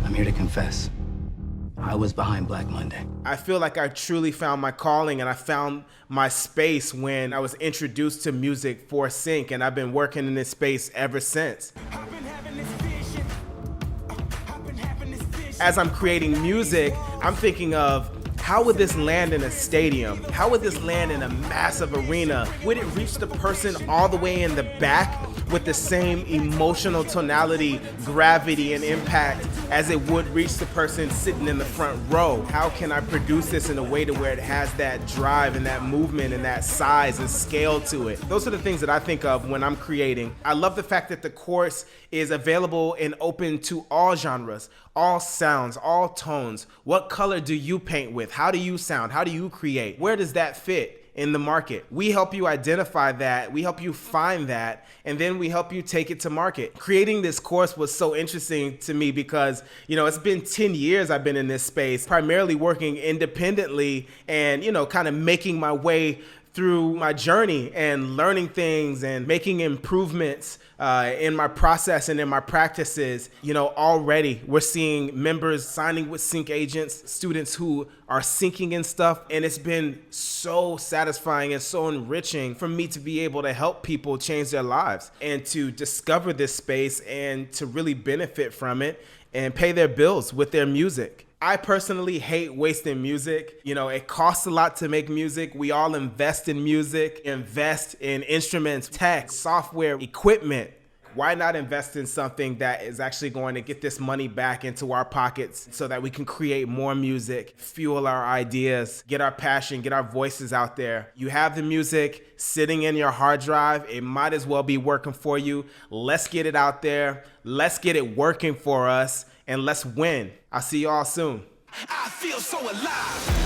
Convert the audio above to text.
I'm here to confess. I was behind Black Monday. I feel like I truly found my calling and I found my space when I was introduced to music for sync, and I've been working in this space ever since. As I'm creating music, I'm thinking of, how would this land in a stadium? How would this land in a massive arena? Would it reach the person all the way in the back with the same emotional tonality, gravity, and impact as it would reach the person sitting in the front row? How can I produce this in a way to where it has that drive and that movement and that size and scale to it? Those are the things that I think of when I'm creating. I love the fact that the course is available and open to all genres, all sounds, all tones. What color do you paint with? How do you sound? How do you create? Where does that fit in the market? We help you identify that, we help you find that, and then we help you take it to market. Creating this course was so interesting to me because, it's been 10 years I've been in this space, primarily working independently and, kind of making my way through my journey and learning things and making improvements in my process and in my practices. Already we're seeing members signing with sync agents, students who are syncing and stuff. And it's been so satisfying and so enriching for me to be able to help people change their lives and to discover this space and to really benefit from it and pay their bills with their music. I personally hate wasting music. It costs a lot to make music. We all invest in music, invest in instruments, tech, software, equipment. Why not invest in something that is actually going to get this money back into our pockets so that we can create more music, fuel our ideas, get our passion, get our voices out there? You have the music sitting in your hard drive. It might as well be working for you. Let's get it out there. Let's get it working for us, and let's win. I'll see y'all soon. I feel so alive.